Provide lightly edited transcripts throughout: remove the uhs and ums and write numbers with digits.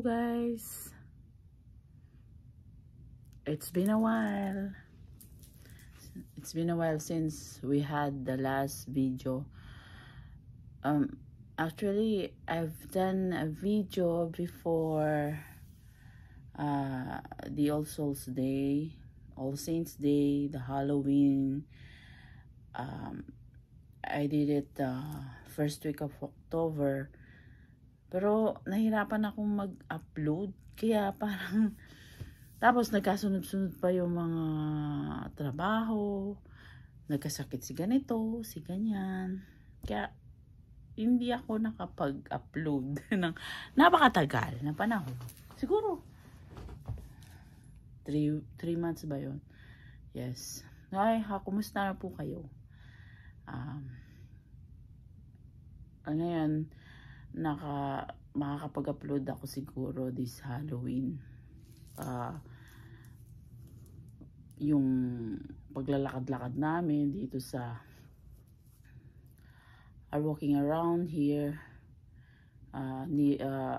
guys, it's been a while. It's been a while since we had the last video. Actually, I've done a video before the All Souls Day, All Saints Day, the Halloween. I did it first week of October. Pero nahirapan akong mag-upload. Kaya parang, tapos nagkasunod-sunod pa yung mga trabaho. Nagkasakit si ganito, si ganyan. Kaya hindi ako nakapag-upload ng napakatagal na panahon. Siguro 3 months ba yun? Yes. Ay, kumusta na po kayo? Ngayon, makakapag-upload ako siguro this Halloween. Yung paglalakad-lakad namin dito sa walking around here,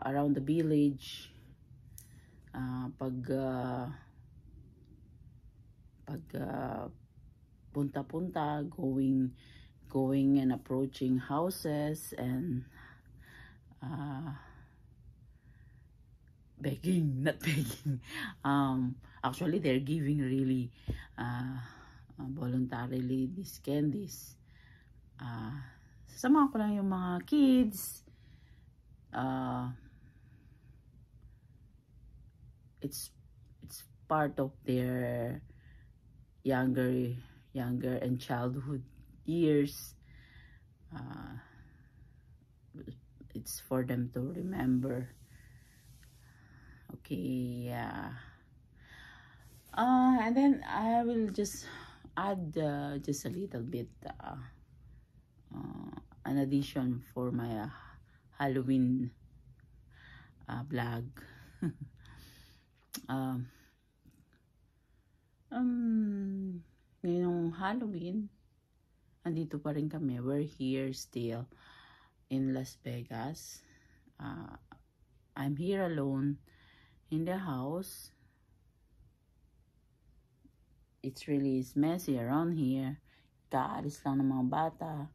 around the village, punta-punta, going and approaching houses and begging, not begging. Actually, they're giving really voluntarily these candies. Sasama ko lang yung mga kids. It's part of their younger and childhood years. It's for them to remember. Okay, yeah. And then I will just add just a little bit an addition for my Halloween vlog. Ngayong Halloween, andito pa rin kami. We're here still in Las Vegas. I'm here alone in the house. It's really messy around here. Kaalis lang ng mga bata.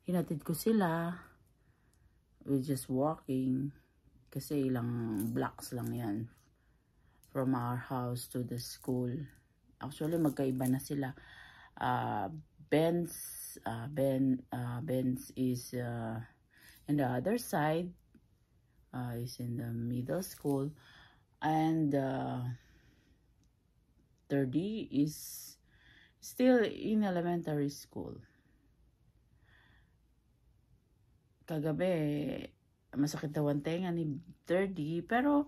Hinatid ko sila. We're just walking. Kasi ilang blocks lang yan from our house to the school. Actually, magkaiba na sila. Ben's is in the other side. Is in the middle school. And 30 is still in elementary school. Kagabi, masakit daw ang tenga ni 30, pero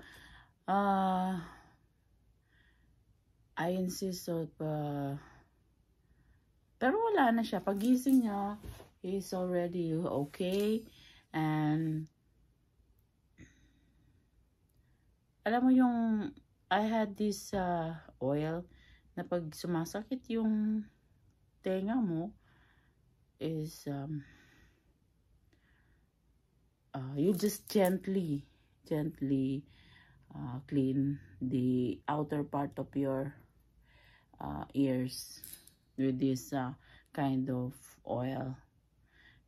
I insist pero wala na siya. Pagising niya, he's already okay. And alam mo yung, I had this oil na pag sumasakit yung tenga mo is you just gently clean the outer part of your ears with this kind of oil.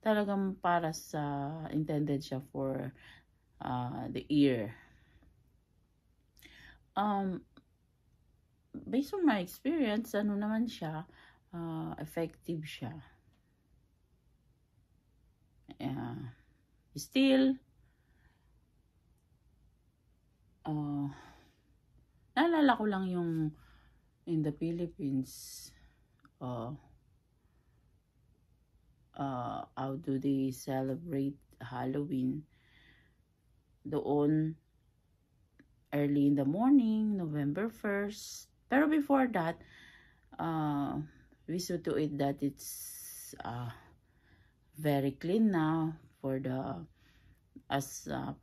Talagang para sa, intended siya for the ear. Based on my experience, ano naman siya, effective siya. Still, naalala ko lang yung in the Philippines, how do they celebrate Halloween? Doon, early in the morning, November 1st. Pero before that, we saw to it that it's very clean now for the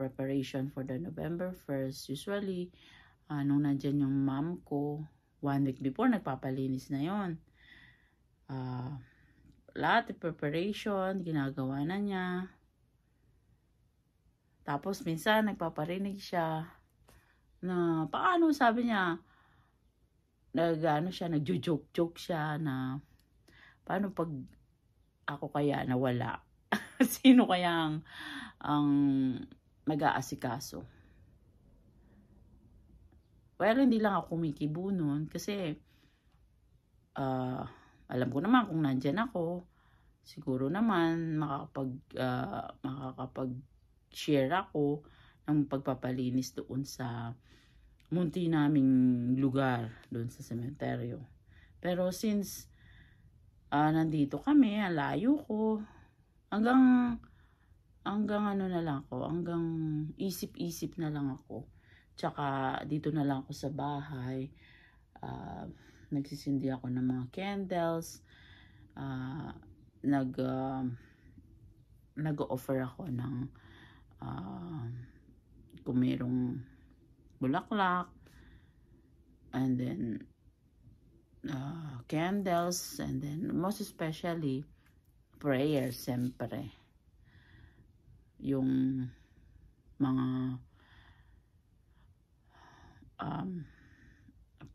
preparation for the November 1st. Usually, nung nandyan yung mom ko, 1 week before, nagpapalinis na yon. Lahat of preparation, ginagawa na niya. Tapos minsan nagpaparinig siya na paano, sabi niya, nagjo-joke siya na paano pag ako kaya nawala? Sino kaya ang mag-aasikaso? Well, hindi lang ako kumikibo nun kasi alam ko naman kung nandyan ako, siguro naman makakapag-share ako ng pagpapalinis doon sa munti naming lugar doon sa sementeryo. Pero since nandito kami, layo ko, hanggang ano na lang ako, hanggang isip-isip na lang ako. Tsaka dito na lang ako sa bahay, nagsisindi ako ng mga candles, nag-offer ako ng kung mayroong bulaklak, and then candles, and then most especially prayers, siyempre. Yung mga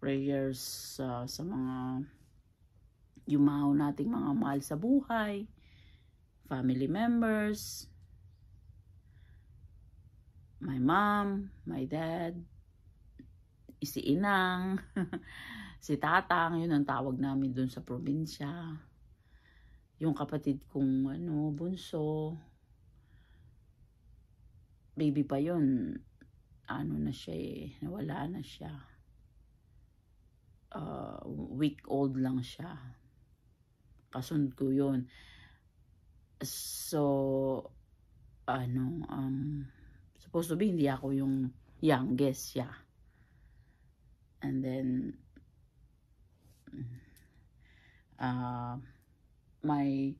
prayers sa mga yumaw nating mga mahal sa buhay, family members, my mom, my dad, si Inang, si Tatang, yun ang tawag namin dun sa probinsya. Yung kapatid kong bunso, baby pa yun, na siya nawala na siya. Week old lang siya. Kasunod ko yun. So, supposed to be, hindi ako yung youngest siya. And then, my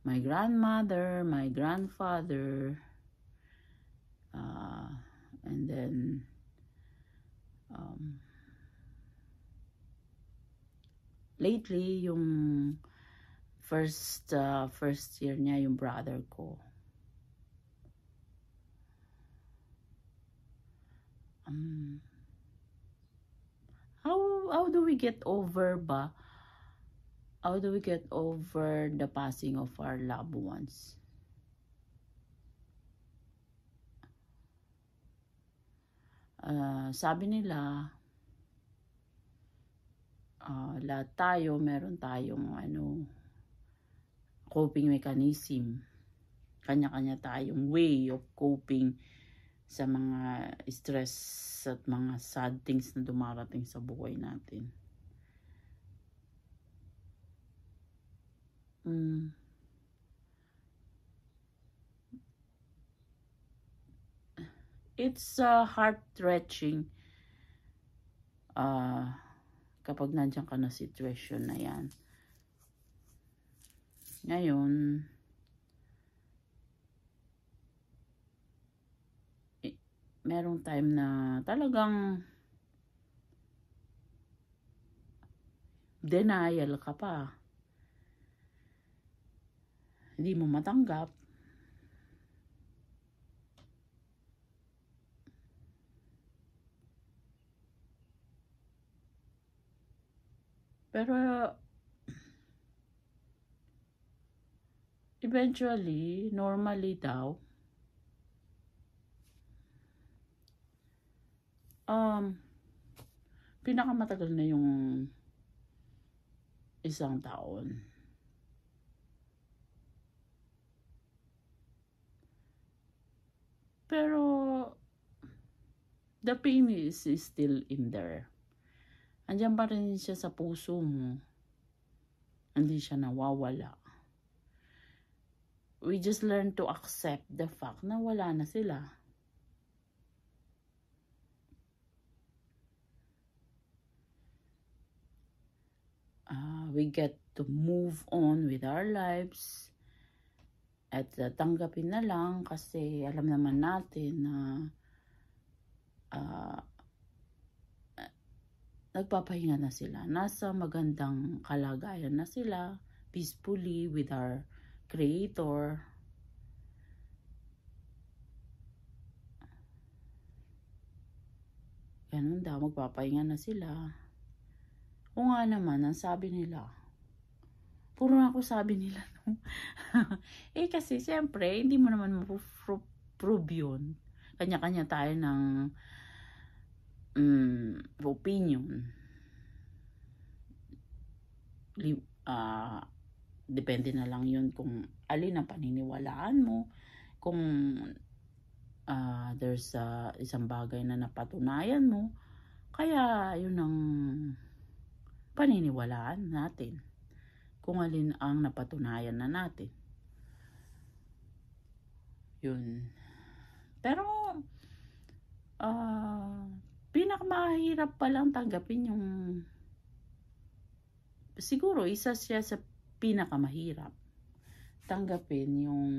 grandmother, my grandfather, and then, lately, yung first year niya, yung brother ko. How do we get over ba? How do we get over the passing of our loved ones? Sabi nila, lahat tayo, meron tayong coping mechanism. Kanya-kanya tayong way of coping sa mga stress at mga sad things na dumarating sa buhay natin. It's heart-wrenching kapag nandiyan ka na situation na yan. Ngayon, merong time na talagang denial ka pa. Hindi mo matanggap. Pero eventually, normally daw, pinakamatagal na yung 1 taon. Pero the pain is still in there. Andiyan pa rin siya sa puso mo. Hindi siya nawawala. We just learn to accept the fact na wala na sila. We get to move on with our lives at tanggapin na lang kasi alam naman natin na nagpapahinga na sila. Nasa magandang kalagayan na sila, peacefully with our Creator. Ganun daw, magpapahinga na sila. O nga naman, ang sabi nila, puro ako sabi nila, no? Kasi siyempre, hindi mo naman prove yun. Kanya-kanya tayo ng opinion. Depende na lang yun kung alin ang paniniwalaan mo. Kung there's isang bagay na napatunayan mo, kaya yun ang paniniwalaan natin. Kung alin ang napatunayan na natin. Yun. Pero, pinakamahirap palang tanggapin yung, siguro isa siya sa pinakamahirap tanggapin yung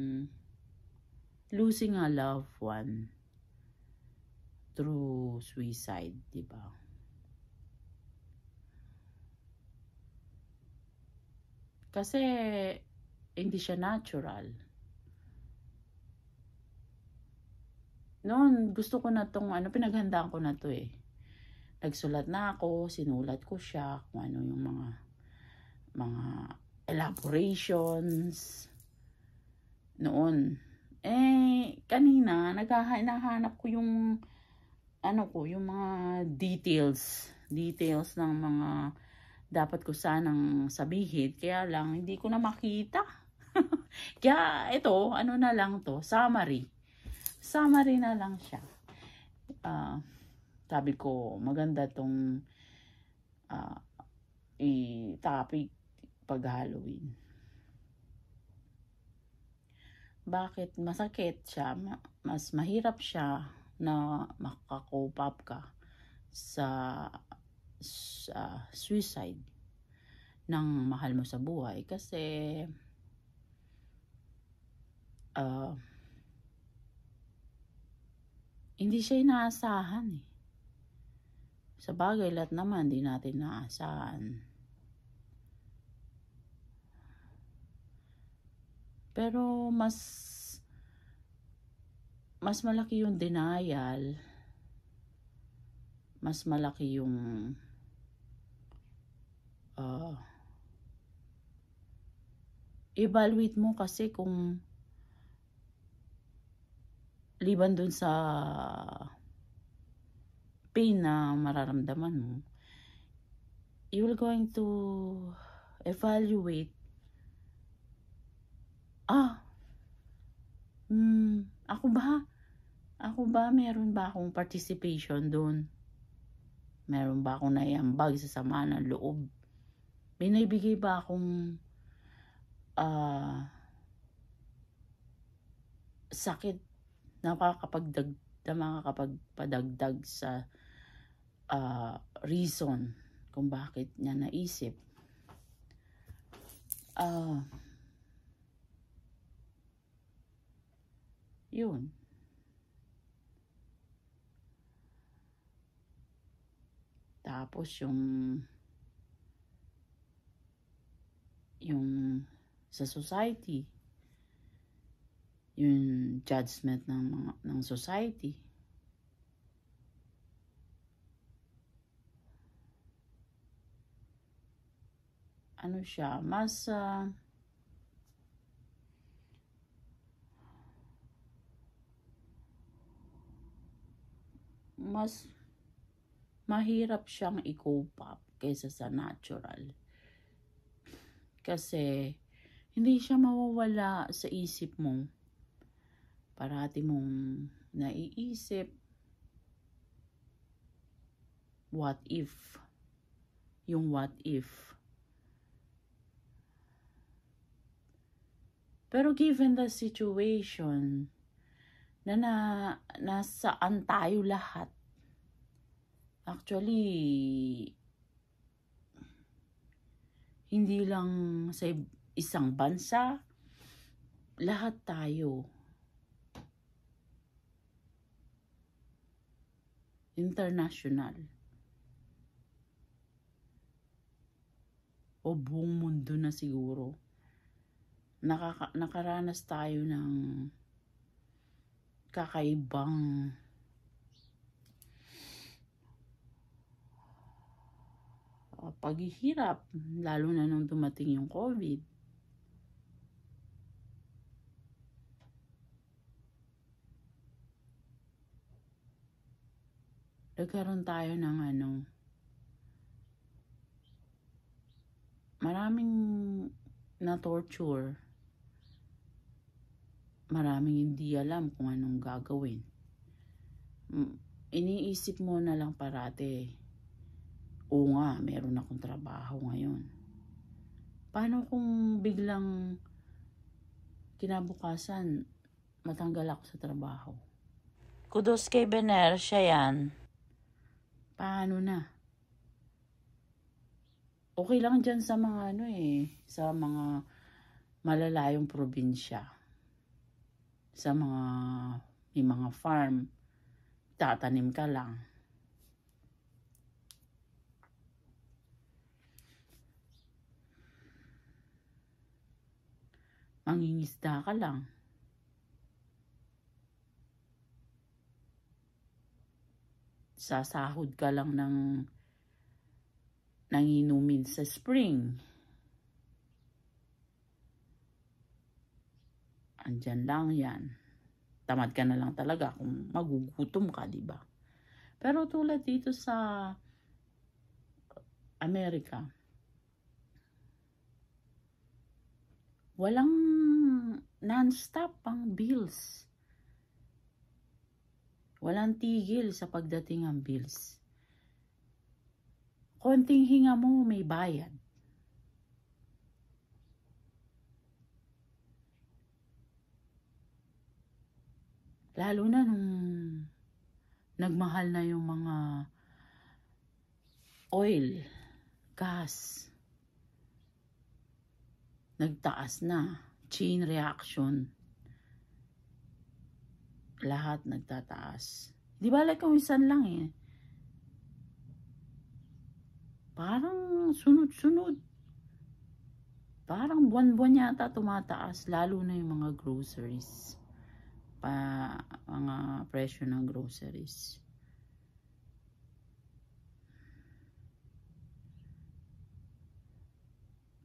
losing a loved one through suicide, diba? Kasi hindi siya natural. Noon, gusto ko na tong, pinaghandaan ko na to eh. Nagsulat na ako, sinulat ko siya, kung ano yung mga elaborations. Noon. Kanina, nahanap ko yung, yung mga details ng mga dapat ko sanang sabihin. Kaya lang, hindi ko na makita. Kaya, ito, na lang to, summary. Summary na lang siya. Sabi ko, maganda tong topic pag Halloween. Bakit masakit siya? Mas mahirap siya na makakope up ka sa suicide ng mahal mo sa buhay. Kasi hindi siya inaasahan eh. Sa bagay, lahat naman di natin naasahan. Pero mas malaki yung denial. Mas malaki yung evaluate mo kasi kung liban dun sa pain na mararamdaman mo, you will going to evaluate, ako ba meron ba akong participation doon? Meron ba akong naiambag sa sama ng loob? May naibigay ba akong sakit na makakapagpadagdag sa reason kung bakit niya naisip? Yun. Tapos yung sa society, yung judgment ng society. Siya, mas mahirap siyang i-cope up kaysa sa natural. Kasi hindi siya mawawala sa isip mo. Parati mong naiisip, what if? Yung what if. Pero given the situation na nasaan tayo lahat, actually, hindi lang sa isang bansa, lahat tayo. International. O buong mundo na siguro. Nakaranas tayo ng kakaibang paghihirap, lalo na nung dumating yung COVID. Nagkaroon tayo ng maraming na-torture. Maraming hindi alam kung anong gagawin. Iniisip mo na lang parate, oo nga, meron akong trabaho ngayon. Paano kung biglang kinabukasan matanggal ako sa trabaho? Kudos kay Bener, siya yan. Paano na? Okay lang dyan sa mga sa mga malalayong probinsya. Sa may mga farm, tatanim ka lang. Mangingisda ka lang. Sasahod ka lang ng nanginumin sa spring. Andyan lang yan. Tamad ka na lang talaga kung magugutom ka, di ba? Pero tulad dito sa Amerika, walang non-stop ang bills. Walang tigil sa pagdating ang bills. Konting hinga mo, may bayad. Lalo na nung nagmahal na yung mga oil, gas. Nagtaas na. Chain reaction. Lahat nagtataas. Di ba like kung isan lang eh. Parang sunod-sunod. Parang buwan-buwan yata tumataas. Lalo na yung mga groceries. Mga presyo ng groceries.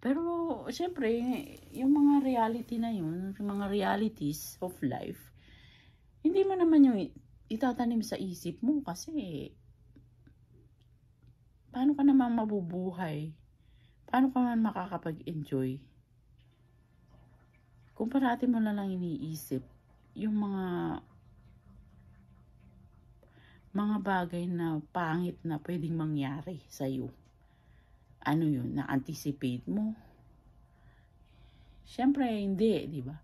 Pero, syempre, yung mga reality na yun, yung mga realities of life, hindi mo naman yung itatanim sa isip mo kasi paano ka naman mabubuhay? Paano ka naman makakapag-enjoy? Kung parati mo na lang iniisip yung mga bagay na pangit na pwedeng mangyari sa'yo. Ano yun? Na-anticipate mo? Siyempre, hindi, di ba?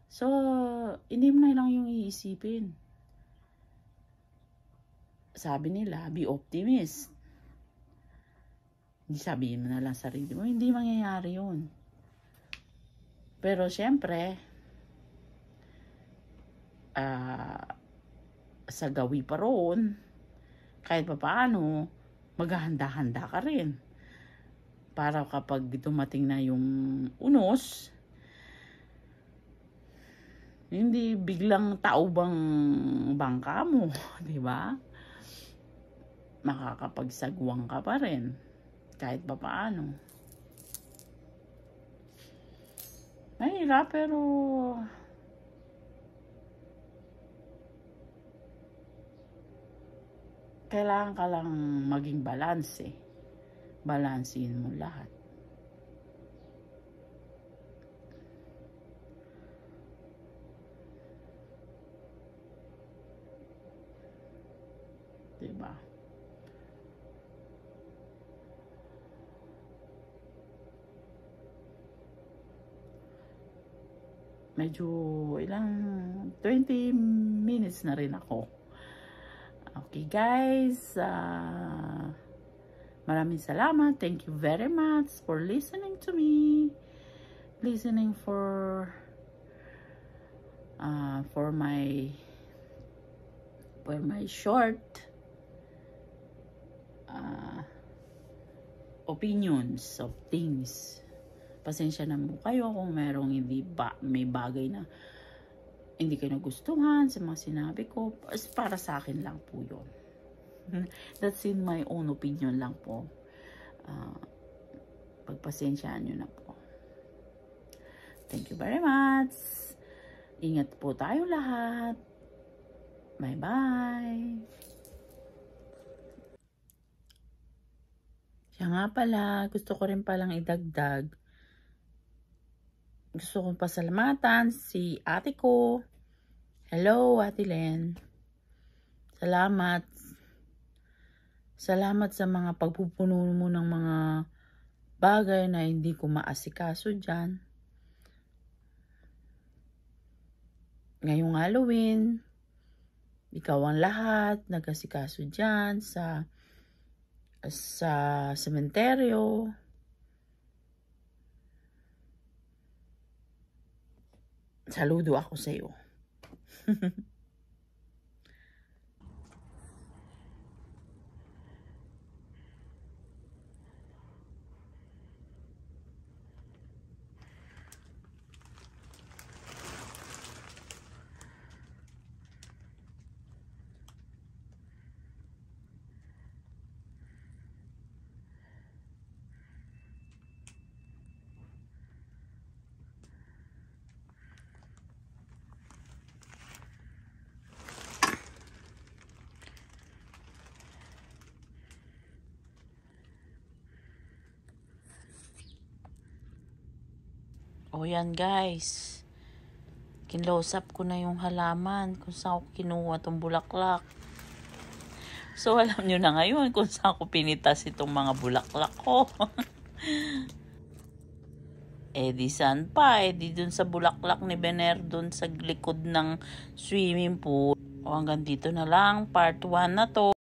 So, hindi mo na lang yung iisipin. Sabi nila, be optimist. Hindi sabihin mo na lang sarili mo, hindi mangyayari yun. Pero siyempre, sa gawi pa roon, kahit pa paano, maghahanda-handa ka rin. Para kapag dumating na yung unos, hindi biglang taubang bangka mo, di ba? Makakapagsagwang ka pa rin, kahit pa paano. Mahirap pero kailangan ka lang maging balance eh. Balansin mo lahat. Diba? Medyo ilang 20 minutes na rin ako. Okay guys, maraming salamat. Thank you very much for listening to me. Listening for my short opinions of things. Pasensya na mo kayo kung merong may bagay na hindi kayo nagustuhan sa mga sinabi ko. Para sa akin lang po yun. That's in my own opinion lang po. pagpasensyaan nyo na po. Thank you very much. Ingat po tayo lahat. Bye-bye. Siya nga pala, gusto ko rin palang idagdag. Gusto kong pasalamatan si ate ko. Hello, Ate Len. Salamat. Salamat sa mga pagpupuno mo ng mga bagay na hindi ko maasikaso dyan. Ngayong Halloween, ikaw ang lahat nag-asikaso dyan sa sementeryo. Saludo ako sa iyo. O yan guys, kinlose up ko na yung halaman kung saan ko kinuha itong bulaklak. So alam nyo na ngayon kung saan ko pinitas itong mga bulaklak ko. Di saan pa, di dun sa bulaklak ni Bener dun sa likod ng swimming pool. O hanggang dito na lang, part 1 na to.